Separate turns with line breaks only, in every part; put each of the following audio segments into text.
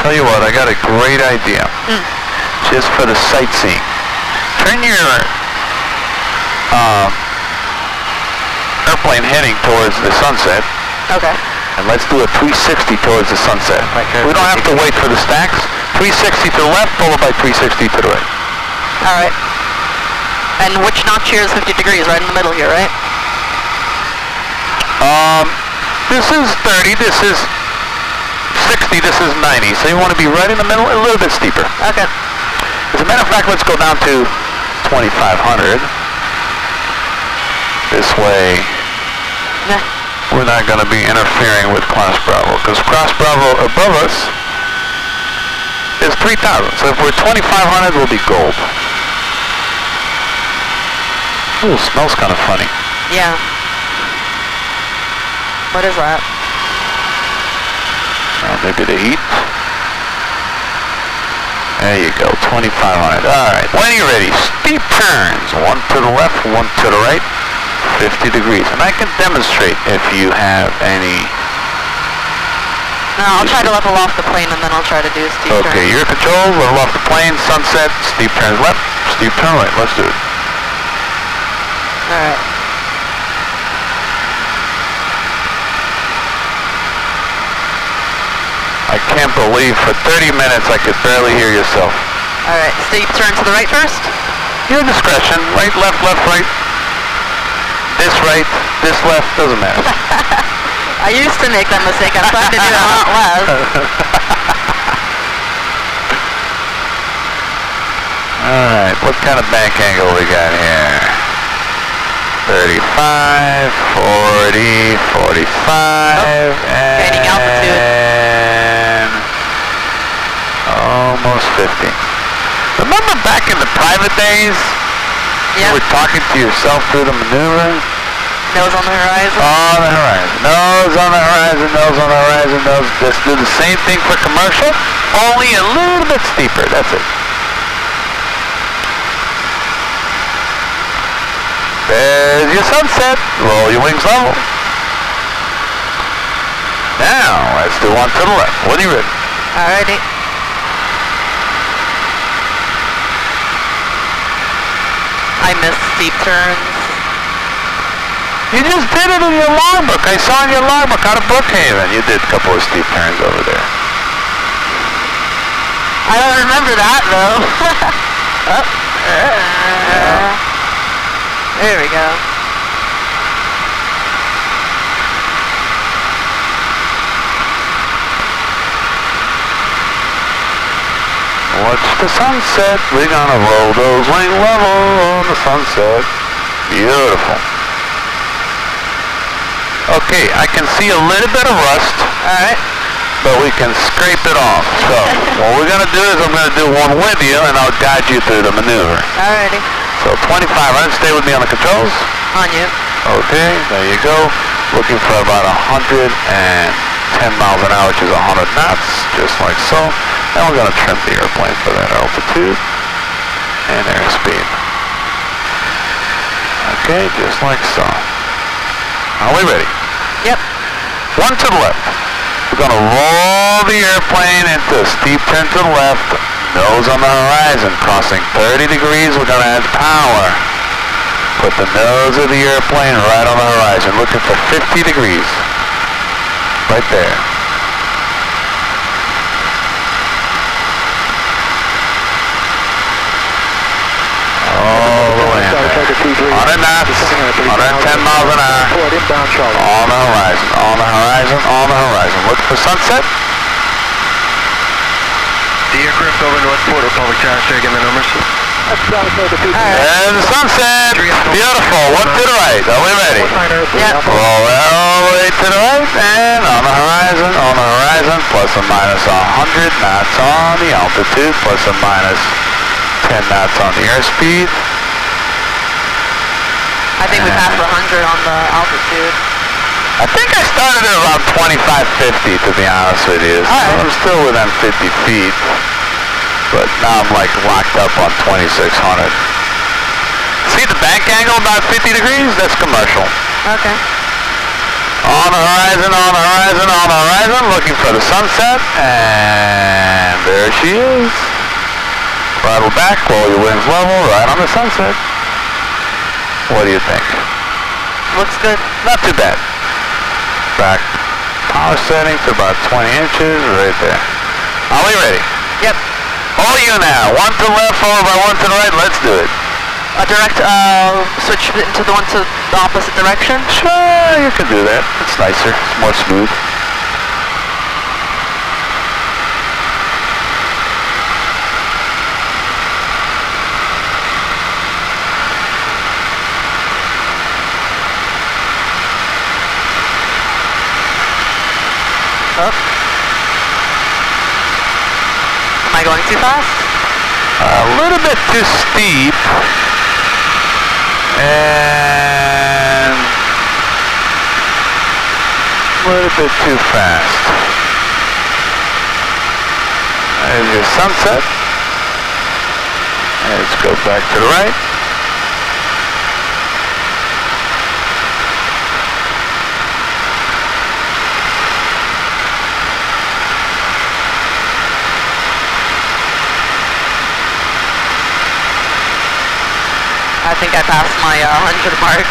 Tell you what, I got a great idea. Just for the sightseeing. Turn your airplane heading towards the sunset.
Okay.
And let's do a 360 towards the sunset. We don't have to wait for the stacks. 360 to the left, followed by 360 to the right.
All right. And which notch here is 50 degrees? Right in the middle here, right?
This is 30, this is 60, this is 90. So you want to be right in the middle, a little bit steeper.
Okay.
As a matter of fact, let's go down to 2,500. This way, we're not going to be interfering with Class Bravo, because Class Bravo above us is 3,000. So if we're 2,500, we'll be gold. Ooh, smells kind of funny.
Yeah. What is that?
Maybe the heat. There you go, 2,500. All right, when you're ready, steep turns. One to the left, one to the right, 50 degrees. And I can demonstrate if you have any...
No, I'll try to level off the plane and then I'll try to do a steep turn.
Okay, your control, level off the plane, sunset, steep turns left, steep turn right. Let's do it.
All right.
I can't believe for 30 minutes I could barely hear yourself.
All right, steep turn to the right first?
Your discretion. Right, left, right. This right, this left, doesn't matter.
I used to make that mistake. I'm trying to do it a lot less.
All right, what kind of bank angle we got here? 35, 40, 45,
gaining altitude.
Almost 50. Remember back in the private days?
Yeah.
You were talking to yourself through the maneuver?
Nose on the horizon?
On the horizon. Nose on the horizon, nose on the horizon, nose. Just do the same thing for commercial, only a little bit steeper. That's it. There's your sunset. Roll your wings level. Now, let's do one to the left. When you're ready.
Alrighty. I missed steep turns.
You just did it in your logbook. I saw in your logbook out of Brookhaven. You did a couple of steep turns over there.
I don't remember that, though. There we go.
Watch the sunset. We're gonna roll those wing level on the sunset. Beautiful. Okay, I can see a little bit of rust.
Alright.
But we can scrape it off. So what we're gonna do is I'm gonna do one with you and I'll guide you through the maneuver.
Alrighty.
So 25, stay with me on the controls.
On you.
Okay, there you go. Looking for about 110 miles an hour, which is 100 knots, just like so. And we're going to trim the airplane for that altitude and airspeed. Okay, just like so. Are we ready?
Yep.
One to the left. We're going to roll the airplane into a steep turn to the left. Nose on the horizon, crossing 30 degrees, we're going to add power. Put the nose of the airplane right on the horizon, looking for 50 degrees. Right there. All the way in there. 100 knots, 110 miles an hour. On the horizon, on the horizon, on the horizon. Look for sunset.
The aircraft over Northport, Republic Tower, again the numbers.
And the sunset. Beautiful. One to the right. Are we ready?
Yeah.
Roll all the way to the right and on the horizon, plus or minus 100 knots on the altitude, plus or minus 10 knots on the airspeed.
I think we passed 100 on the altitude.
I think I started at around 2550 to be honest with you. So I'm still within 50 feet. But now I'm like locked up on 2600. See the bank angle about 50 degrees? That's commercial.
Okay.
On the horizon, on the horizon, on the horizon, looking for the sunset. And There she is. Throttle back, roll your wings level, right on the sunset. What do you think?
Looks good.
Not too bad. Back power setting to about 20 inches, right there. Are we ready?
Yep.
All you now. One to the left, followed by one to the right. Let's do it.
Direct, switch into the one to the opposite direction?
Sure, you can do that. It's nicer. It's more smooth.
Up. Am I going too fast?
A little bit too steep. And a little bit too fast. There's your sunset. Let's go back to the right.
I think I passed my 100 mark.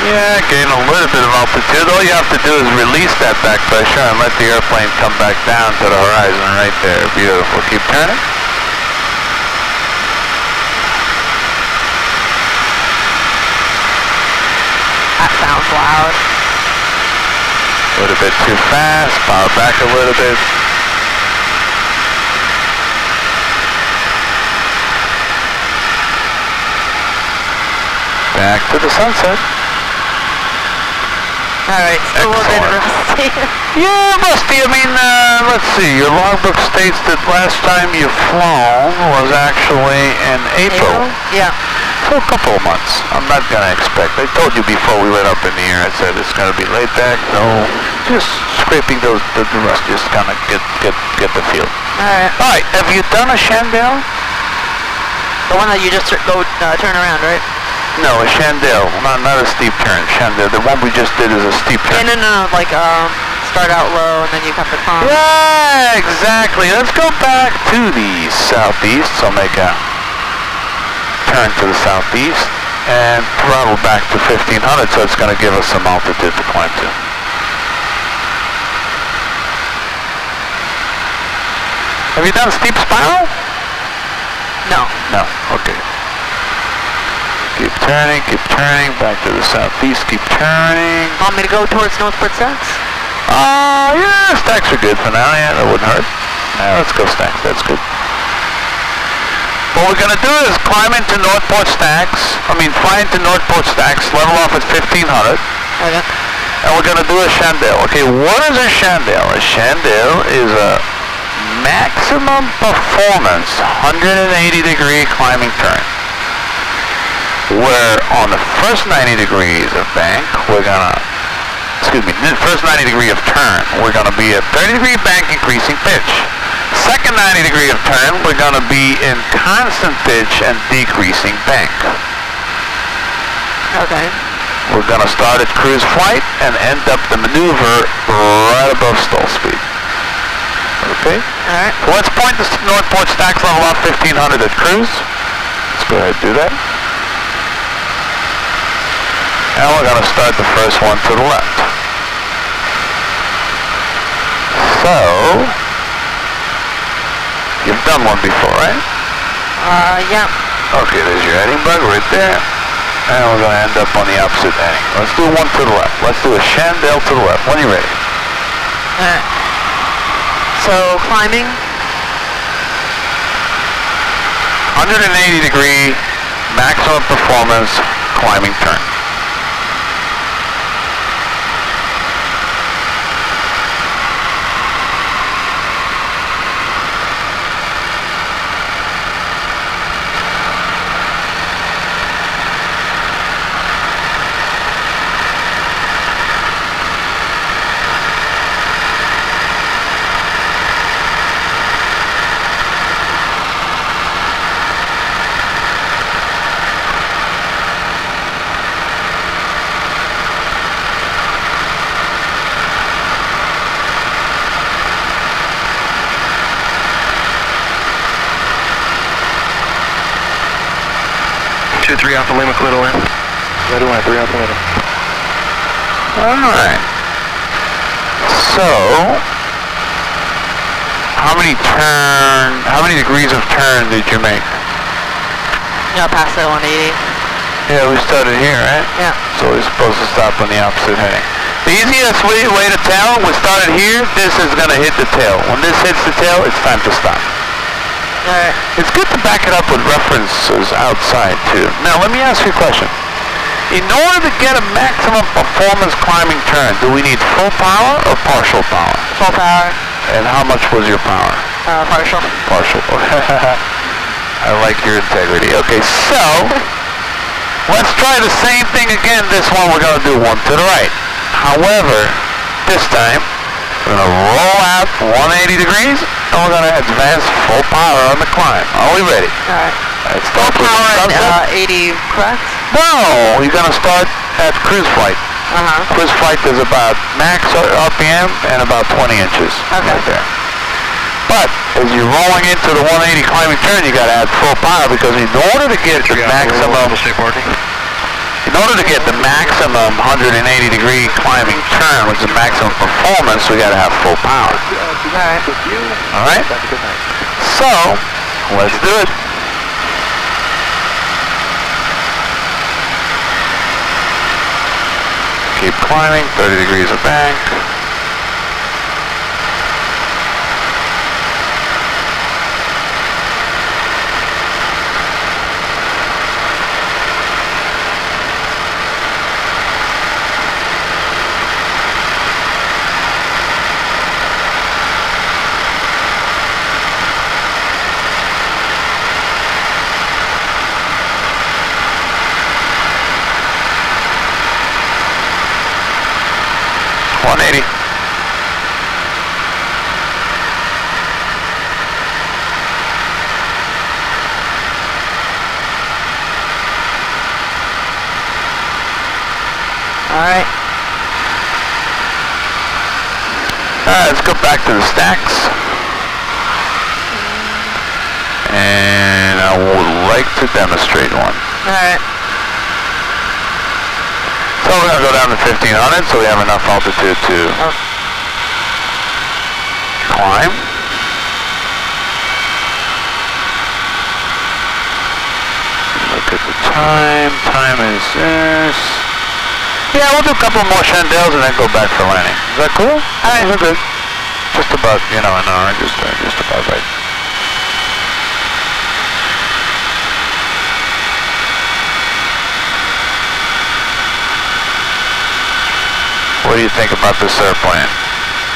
Yeah, gain a little bit of altitude. All you have to do is release that back pressure and let the airplane come back down to the horizon right there. Beautiful. Keep turning.
That sounds loud.
A little bit too fast. Power back a little bit. Back to the sunset.
Alright, still a little bit rusty.
Yeah, rusty. I mean, let's see. Your logbook states that last time you flown was actually in April.
Yeah.
So a couple of months. I'm not going to expect. I told you before we went up in the air, I said it's going to be laid back. No, just scraping the rust. Just kind of get the feel.
Alright.
Alright, have you done a Chandelle?
The one that you just turn around, right?
No, a Chandelle, not a steep turn. Chandelle, the one we just did is a steep turn.
No, like start out low and then you come to calm.
Yeah, exactly. Let's go back to the southeast. So make a turn to the southeast and throttle back to 1500, so it's going to give us some altitude to climb to. Have you done a steep spiral?
No.
No, okay. Keep turning, back to the southeast, keep turning.
Want me to go towards Northport Stacks?
Yeah, stacks are good for now, yeah, that wouldn't hurt. Yeah, let's go stacks, that's good. What we're going to do is climb into Northport Stacks, fly into Northport Stacks, level off at 1500.
Okay.
And we're going to do a Chandelle. Okay, what is a Chandelle? A Chandelle is a maximum performance 180-degree climbing turn. Where on the first 90 degrees of bank, first 90 degree of turn, we're going to be at 30-degree bank increasing pitch. Second 90 degree of turn, we're going to be in constant pitch and decreasing bank.
Okay.
We're going to start at cruise flight and end up the maneuver right above stall speed. Okay?
Alright.
So let's point the Northport Stacks level off 1500 at cruise. Let's go ahead and do that. And we're going to start the first one to the left. So, you've done one before, right?
Yeah.
Okay, there's your heading bug right there. And we're going to end up on the opposite heading. Let's do one to the left. Let's do a Chandelle to the left. When you're ready.
Alright. So, climbing.
180 degree maximum performance climbing turn.
223 Alpha Lima, clear to land.
Clear to land, 3 Alpha Lima.
Alright. So, how many degrees of turn did you make?
Yeah, past that 180.
Yeah, we started here, right?
Yeah.
So we're supposed to stop on the opposite heading. The easiest way to tell, we started here, this is going to hit the tail. When this hits the tail, it's time to stop.
Alright.
It's good to back it up with references outside, too. Now, let me ask you a question. In order to get a maximum performance climbing turn, do we need full power or partial power?
Full power.
And how much was your power?
Partial.
Partial. I like your integrity. Okay, so let's try the same thing again. This one we're going to do one to the right. However, this time we're going to roll out 180 degrees and we're going to advance full power on the climb. Are we ready?
Alright.
Let's
Full
start with
power
the
at
sunset.
80, correct?
No, you're going to start at cruise flight. Cruise flight is about max RPM and about 20 inches.
Okay.
Right there. But as you're rolling into the 180 climbing turn, you got to add full power because in order to get the maximum, 180 degree climbing turn, which is maximum performance, we got to have full power.
Alright.
All right. So let's do it. Keep climbing, 30 degrees of bank.
Alright.
Let's go back to the stacks. And I would like to demonstrate one.
Alright.
So we're going to go down to 1500 so we have enough altitude to climb. Look at the time. Time is this. Yeah, we'll do a couple more chandelles and then go back for landing. Is that cool? Alright, we're good. Just about, an hour, just about right. What do you think about this airplane?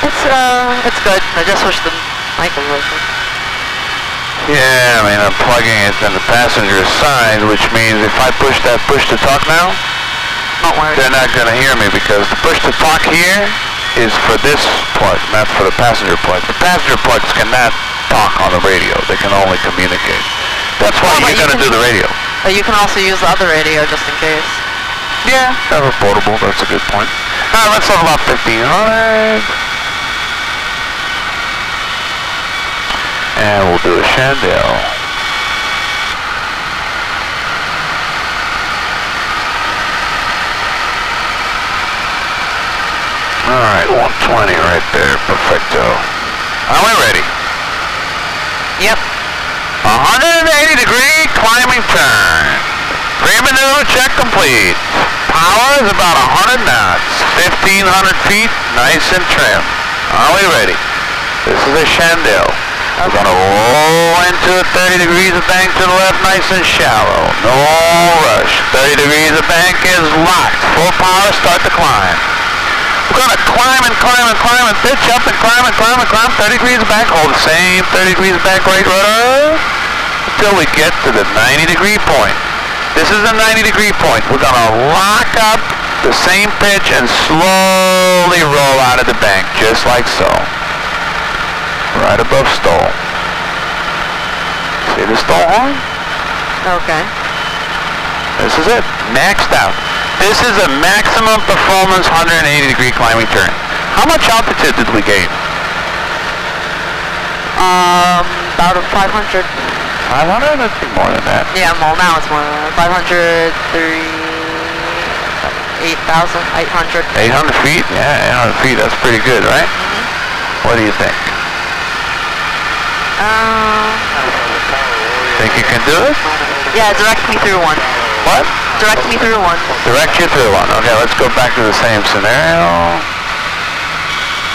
It's good. I just wish the mic was working.
Yeah, I'm plugging it in the passenger side, which means if I push that push to talk now, they're not going to hear me because the push to talk here is for this plug, not for the passenger plug. The passenger plugs cannot talk on the radio. They can only communicate. That's why you're going to do the radio.
But you can also use the other radio just in case.
Yeah, have a portable. That's a good point. All right, let's level up 1500. And we'll do a chandelle. Alright, 120 right there, perfecto. Are we ready?
Yep.
180 degree climbing turn. Pre-maneuver check complete. Power is about 100 knots, 1500 feet, nice and trim. Are we ready? This is a chandelle. We're going to roll into it, 30 degrees of bank to the left, nice and shallow. No rush. 30 degrees of bank is locked. Full power, start to climb. We're going to climb and climb and climb and pitch up and climb and climb and climb. 30 degrees of bank. Hold the same 30 degrees of bank right rudder until we get to the 90 degree point. This is the 90 degree point. We're going to lock up the same pitch and slowly roll out of the bank, just like so. Right above stall. See the stall horn?
Okay.
This is it. Maxed out. This is a maximum performance 180 degree climbing turn. How much altitude did we gain?
About 500.
500 500? Let's be more than that.
Yeah, well, now it's more than that. 500, 8,000, 800.
800 feet? Yeah, 800 feet. That's pretty good, right? What do you think? Think you can do it?
Yeah, direct me through one.
What?
Direct me through one.
Direct you through one. Okay, let's go back to the same scenario.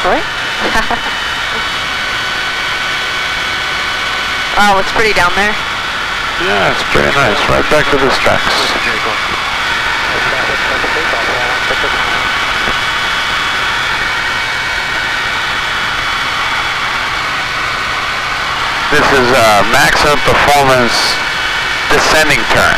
Right? Wow, it's pretty down there.
Yeah, it's pretty nice. Right back to the tracks. This is maximum performance descending turn.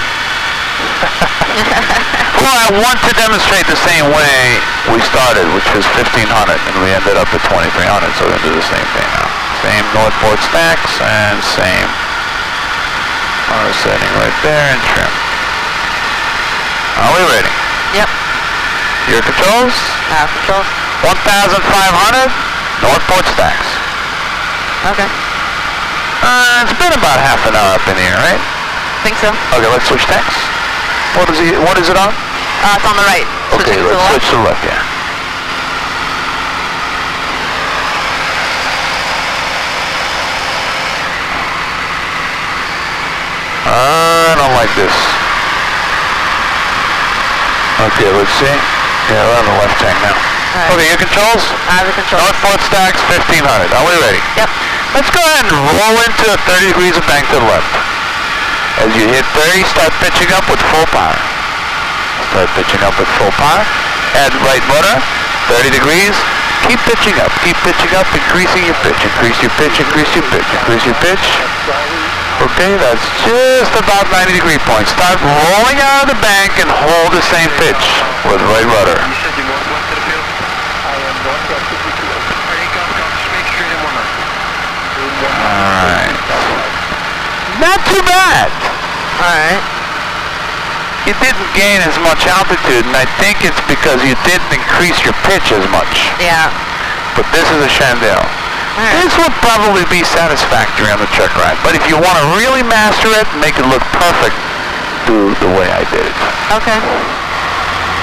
Well, I want to demonstrate the same way we started, which was 1500, and we ended up at 2300, so we're going to do the same thing now. Same northport stacks, and same power setting right there, and trim. Are we ready?
Yep.
Your controls?
Controls.
1500, northport stacks.
Okay.
It's been about half an hour up in here, right?
Think so.
Okay, let's switch stacks. What is it on?
It's on the right.
Okay,
Switching to the
let's
left.
switch to the left, yeah. I don't like this. Okay, let's see. Yeah, we're on the left tank now.
Right.
Okay, your controls?
I have the controls.
Northport stacks, 1500. Are we ready?
Yep.
Let's go ahead and roll into 30 degrees of bank to the left. As you hit 30, start pitching up with full power. Start pitching up with full power. Add right motor, 30 degrees. Keep pitching up, increasing your pitch, increase your pitch, increase your pitch, increase your pitch. Okay, that's just about 90 degree point. Start rolling out of the bank and hold the same pitch with right rudder.
You said you're northwest of the field? I am northwest of the field. Alright, go, just make straight in 19.
Alright. Not too bad.
Alright.
You didn't gain as much altitude, and I think it's because you didn't increase your pitch as much.
Yeah.
But this is a Chandelle.
Alright.
This would probably be satisfactory on the truck ride. But if you want to really master it, make it look perfect, do the way I did it.
Okay.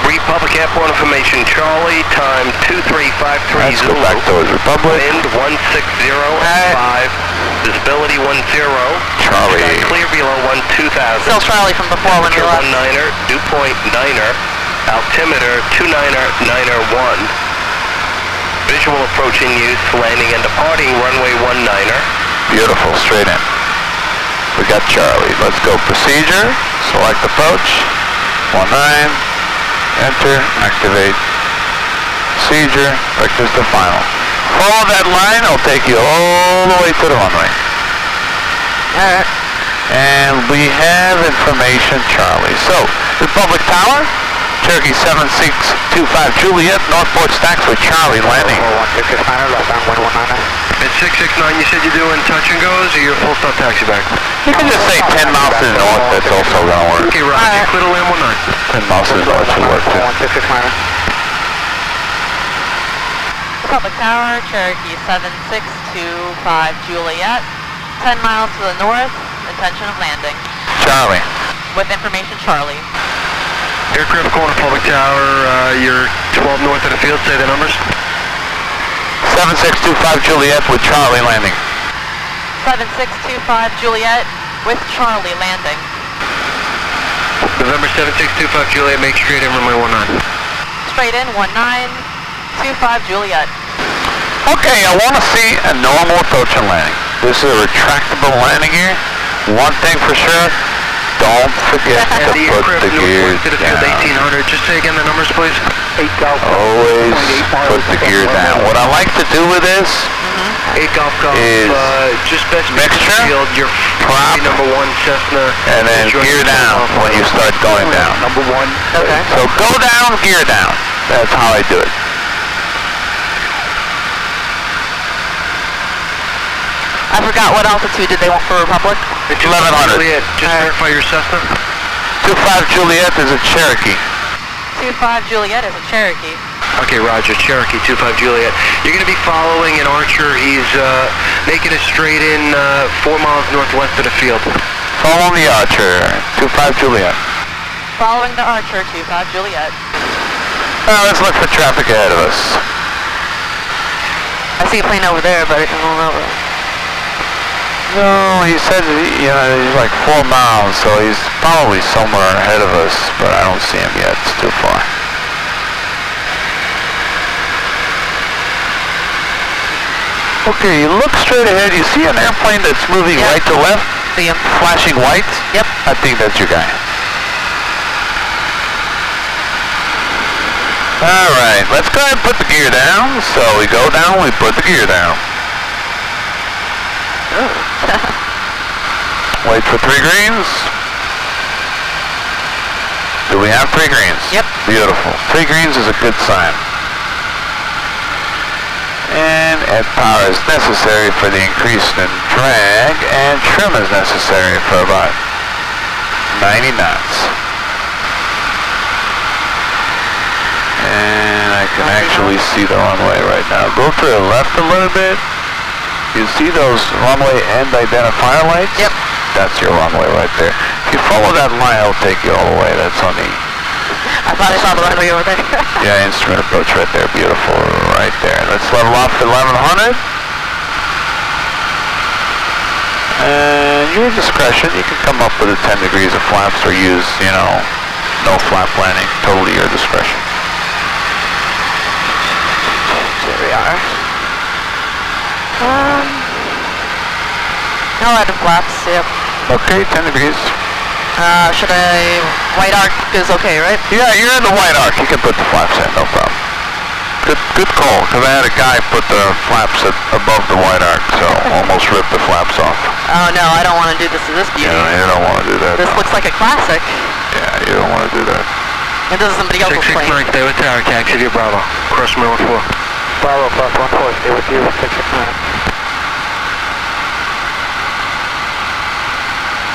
Republic Airport information, Charlie, time 23530.
Let's go back towards Republic.
Wind 160 at 5, visibility 10.
Charlie.
Clear below 2000.
Still Charlie from before when we
Temperature
left.
19er, dew point 9er, altimeter 299er1. Visual approaching use, landing and departing runway 19er.
Beautiful, straight in. We got Charlie. Let's go procedure. Select approach. 19. Enter. Activate. Procedure. Breakfast to final. Follow that line. It'll take you all the way to the runway.
Alright.
And we have information, Charlie. So, Republic Tower, Cherokee 7625 Juliet, Northport stacks with Charlie landing.
At 669, you said you're doing touch and goes, or you're full stop taxi back?
You can just say 10 miles to the north, that's also going to work.
Okay, Roger, clear to land 19.
10 miles to the north should work too.
Republic Tower, Cherokee 7625 Juliet. 10 miles to the north, intention of landing.
Charlie.
With information, Charlie.
Aircraft calling Republic Tower, you're 12 north of the field, say the numbers.
7625 Juliet with Charlie landing.
7625 Juliet with Charlie landing.
November 7625 Juliet, make straight in runway 19.
Straight in, 1925 Juliet.
Okay, I want to see a normal approach and landing. This is a retractable landing gear. One thing for sure, don't forget to put the gear down.
1800, just say again the numbers please.
Always put the gear down. What I like to do with this
8 Golf Golf,
is
just best
mixture,
field, your
prop,
number 1 Cessna,
and then gear down when you start going down.
Number 1.
Okay.
So go down, gear down. That's how I do it.
I forgot what altitude did they want for Republic?
1100.
Juliet, just verify your Cessna.
25 Juliet is a Cherokee.
25 Juliet is a Cherokee.
Okay, roger. Cherokee 25 Juliet. You're going to be following an Archer. He's making a straight in 4 miles northwest of the field.
Following the Archer, 25 Juliet.
Following the Archer, 25 Juliet.
Let's look for traffic ahead of us.
I see a plane over there, but I don't know.
No, he said, he's like 4 miles, so he's probably somewhere ahead of us, but I don't see him yet. It's too far. Okay, you look straight ahead. You see an airplane that's moving right to left?
See him.
Flashing white?
Yep.
I think that's your guy. Alright, let's go ahead and put the gear down. So we go down, we put the gear down.
Oh.
Wait for 3 greens. Do we have 3 greens?
Yep.
Beautiful. 3 greens is a good sign. And add power is necessary for the increase in drag, and trim is necessary for about 90 knots. And I can actually see the runway right now. Go to the left a little bit. You see those runway end identifier lights?
Yep.
That's your runway right there. If you follow that line, it'll take you all the way. That's on the...
I thought I saw the runway over there.
Yeah, instrument approach right there. Beautiful. Right there. Let's level off to 1100. And your discretion, you can come up with a 10 degrees of flaps or use, no flap landing. Totally your discretion.
Here we are. I'll add the flaps, yep.
Okay, 10 degrees.
Should I... White arc is okay, right?
Yeah, you're in the white arc. You can put the flaps in, no problem. Good call, because I had a guy put the flaps above the white arc, so almost ripped the flaps off.
Oh no, I don't want to do this to this beauty.
Yeah, you don't want to do that.
This looks like a classic.
Yeah, you don't want to do that.
And this is somebody else's plane.
669, stay with tower, taxi to Bravo. Cross runway 14.
Bravo, plus 14, stay with you, 669.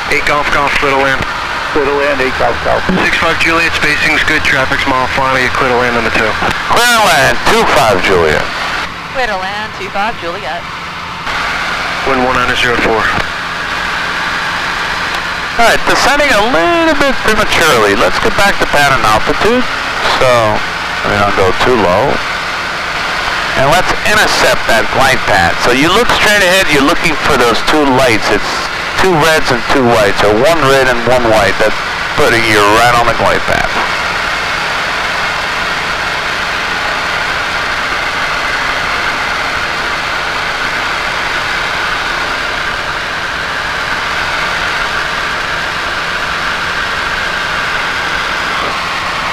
8 Golf Golf, clear to land.
Clear to land, 8 Golf Golf.
65 Juliet, spacing's good, traffic's mile final, you clear to land number 2.
Clear to land, 25 Juliet.
Clear to land, 25 Juliet.
Wind 1904.
Alright, descending a little bit prematurely. Let's get back to pattern altitude, so we don't go too low. And let's intercept that glide path. So you look straight ahead, you're looking for those 2 lights. It's 2 reds and 2 whites, or 1 red and 1 white. That's putting you right on the glide path.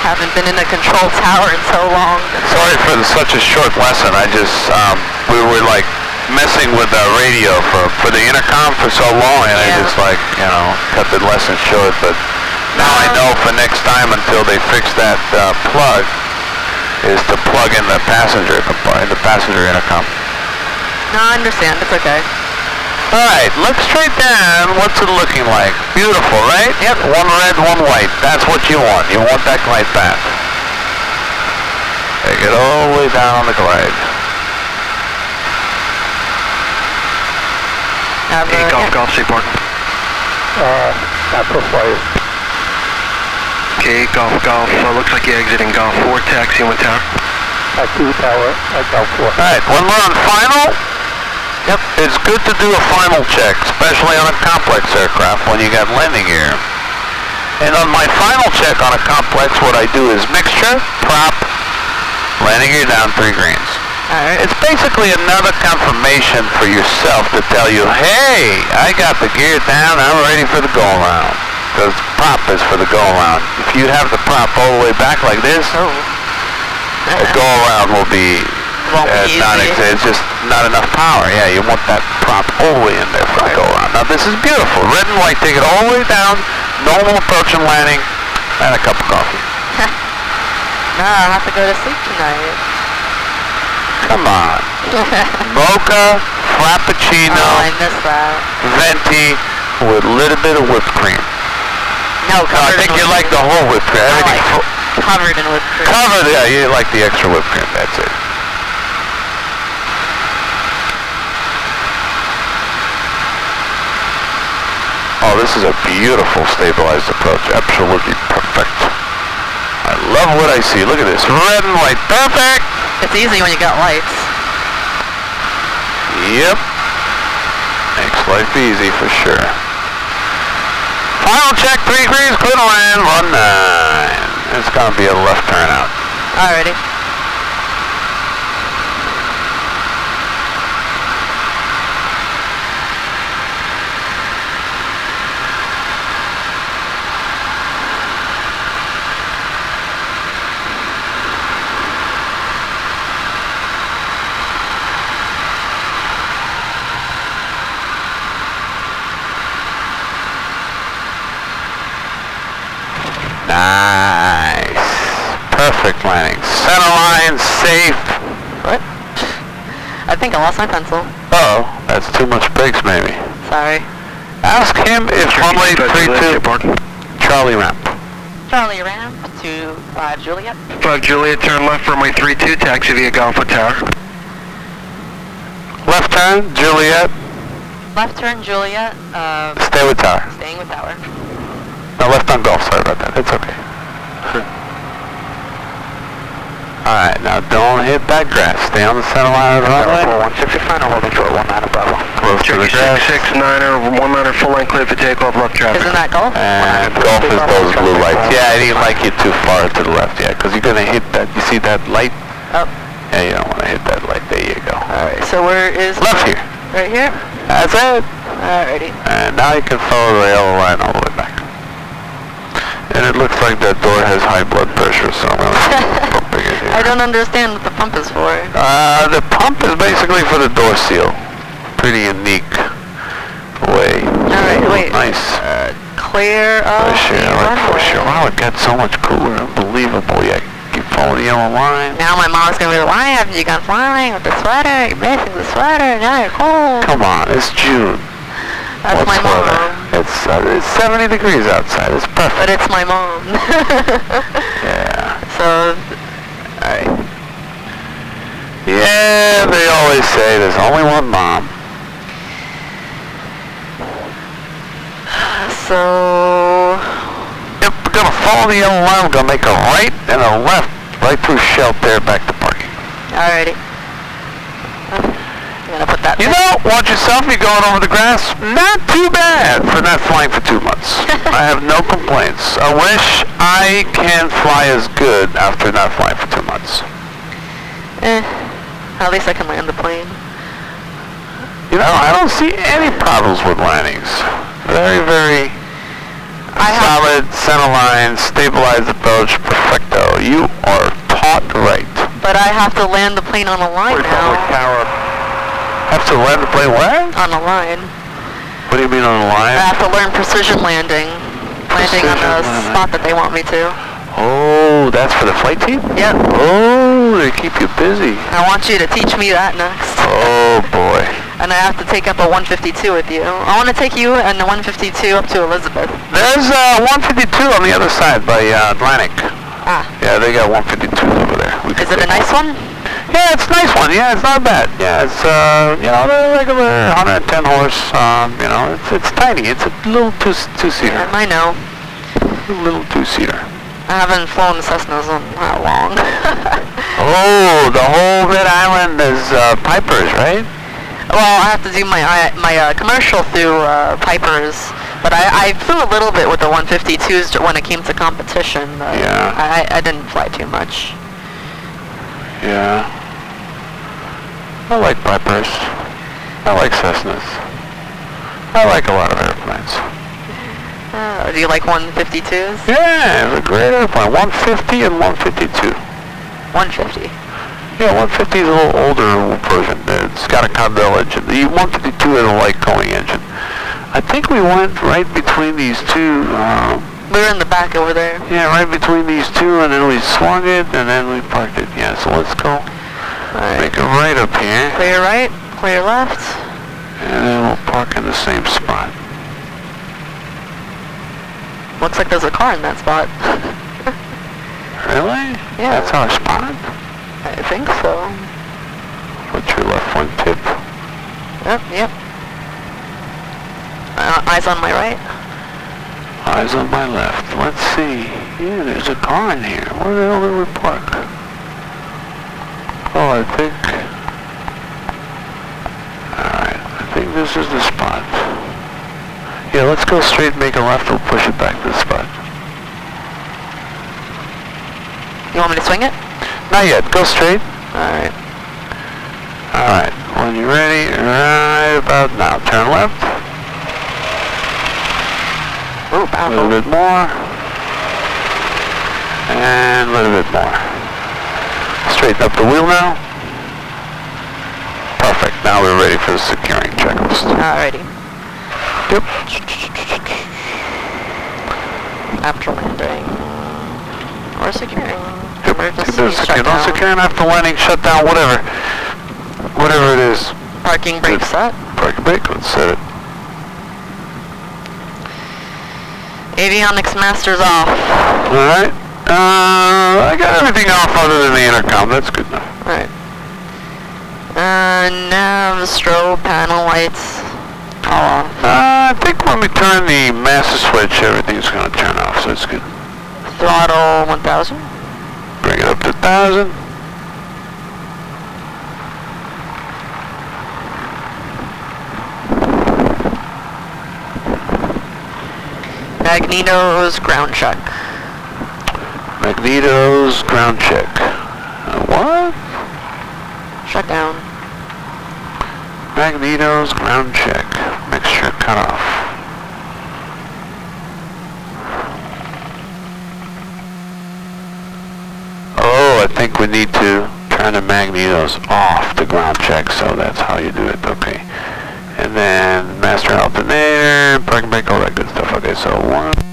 Haven't been in a control tower in so long.
Sorry for such a short lesson. I just, we were like messing with the radio for the intercom for so long, and I just cut the lesson short, but now I know for next time until they fix that plug is to plug in the passenger intercom.
No, I understand. It's okay.
Alright, look straight down. What's it looking like? Beautiful, right? Yep. 1 red, 1 white. That's what you want. You want that glide path. Take it all the way down on the glide.
8 Golf Golf, Seaport.
Not profile.
Okay, 8 Golf Golf, looks like you're exiting Golf 4, taxiing with tower.
2 tower, Golf 4.
Alright, when we're on final, it's good to do a final check, especially on a complex aircraft when you got landing gear. And on my final check on a complex, what I do is mixture, prop, landing gear down, 3 greens.
Alright.
It's basically another confirmation for yourself to tell you, hey, I got the gear down, I'm ready for the go-around. Because prop is for the go-around. If you have the prop all the way back like this, the go-around will be it's just not enough power. Yeah, you want that prop all the way in there for the go-around. Now this is beautiful. Red and white, take it all the way down, normal approach and landing, and a cup of coffee.
No, I'll have to go to sleep tonight.
Come on. Mocha, Frappuccino,
Oh, I missed that.
Venti, with a little bit of whipped cream.
No,
I think you like the whole whipped cream.
Covered in whipped cream.
Covered, yeah, you like the extra whipped cream, that's it. Oh, this is a beautiful stabilized approach. Absolutely perfect. I love what I see. Look at this. Red and white. Perfect!
It's easy when you got lights.
Yep. Makes life easy for sure. Final check, 3 degrees, clear to land, 19. It's going to be a left turn out.
Alrighty.
Nice. Perfect landing. Center line, safe.
What? I think I lost my pencil.
Uh-oh, that's too much brakes maybe.
Sorry.
Ask him if runway 32 Charlie ramp.
Charlie ramp to 5 Juliet.
5 Juliet, turn left, runway 32, taxi via Golfwood Tower.
Left turn, Juliet.
Left turn Juliet.
Stay with tower.
Staying with tower.
No, left on golf, sorry about that. It's okay. Alright, now don't hit that grass. Stay on the center line of the runway.
160 final, holding short, 19 Bravo.
Close to the grass.
669er, 19er, full line clear for takeoff, left traffic.
Isn't that golf?
And golf is those blue lights. Yeah, I didn't like you too far to the left, yeah, because you're going to hit that. You see that light?
Oh.
Yeah, you don't want to hit that light. There you go.
Alright, so where is...
Left here.
Right here?
That's it.
Alrighty.
And now you can follow the yellow line all the way back. And it looks like that door has high blood pressure, so I'm going to pump it here.
I don't understand what the pump is for.
The pump is basically for the door seal. Pretty unique way.
Alright, wait.
Nice.
Clear of
For sure,
the
like for
runway.
sure. Wow, it got so much cooler. Unbelievable. Yeah, keep following the yellow line.
Now my mom's gonna be like, why haven't you gone flying with the sweater? You're missing the sweater, now you're cold.
Come on, it's June.
That's
What's
my mom.
weather? It's 70 degrees outside. It's perfect.
But it's my mom.
Yeah.
So,
Alright. Yeah, they always say there's only one mom.
so,
Yep, we're gonna follow the yellow line. We're gonna make a right and a left, right through Shelter back to parking.
alrighty. I'm gonna put that
You
back.
know, watch yourself. You're going over the grass. Not too bad for not flying for 2 months. I have no complaints. I wish I can fly as good after not flying for 2 months.
At least I can land the plane.
You know, I don't see any problems with landings. Very, very solid, center line, stabilized approach, perfecto. You are taught right.
But I have to land the plane on a line now.
Tower. Have to land the plane where?
On a line.
What do you mean on the line?
I have to learn precision landing. Landing on the
Precision landing.
spot that they want me to.
Oh, that's for the flight team?
Yep.
Oh, they keep you busy.
I want you to teach me that next.
Oh, boy.
And I have to take up a 152 with you. I want to take you and the 152 up to Elizabeth.
There's 152 on the other side by Atlantic.
Ah.
Yeah, they got 152s over there.
Is it a nice one?
Yeah, it's a nice one. Yeah, it's not bad. Yeah, it's, you know, the regular 110 horse, you know, it's tiny. It's a little two-seater.
I know.
A little two-seater.
I haven't flown Cessnas in that long.
Oh, the whole Red Island is Piper's, right?
Well, I have to do my commercial through Piper's, but I flew a little bit with the 152s when it came to competition.
Yeah.
I didn't fly too much.
Yeah. I like Piper's. I like Cessnas. I like a lot of airplanes.
Do you like 152s?
Yeah, it's a great airplane. 150 and 152.
150.
Yeah, 150 is a little older version. It's got a Condell engine. The 152 is a light going engine. I think we went right between these two.
We were in the back over there.
Yeah, right between these two, and then we swung it, and then we parked it. Yeah, so let's go.
Alright.
Make a right up here,
Clear right, clear left.
and then we'll park in the same spot.
Looks like there's a car in that spot.
Really?
Yeah.
That's our spot?
I think so.
What's your left one tip?
Yep. Eyes on my right.
Eyes on my left. Let's see. Yeah, there's a car in here. Where the hell did we park? Oh, I think... Alright, I think this is the spot. Yeah, let's go straight, make a left, we'll push it back to the spot.
You want me to swing it?
Not yet, go straight.
Alright.
Alright, when you're ready, right about now, turn left.
Ooh,
A
powerful.
little bit more. And a little bit more. Straighten up the wheel now. Perfect, now we're ready for the securing checklist.
Alrighty.
Yep.
After landing. Or securing. Emergency
Securing,
shutdown.
securing after landing, shutdown, whatever. Whatever it is.
Parking brake set.
Parking brake, let's set it.
Avionics master's off.
Alright. I got everything off other than the intercom, that's good enough.
Alright. Nav, strobe, panel lights. All off.
I think when we turn the master switch, everything's going to turn off, so it's good.
Throttle 1000.
Bring it up to 1,000.
Magnetos, ground check.
Magnetos, ground check. What?
Shutdown.
Magnetos, ground check. Mixture cut off. Oh, I think we need to turn the magnetos off the ground check, so that's how you do it, okay. And then master alternator, parking brake, all that good stuff. Okay, so 1...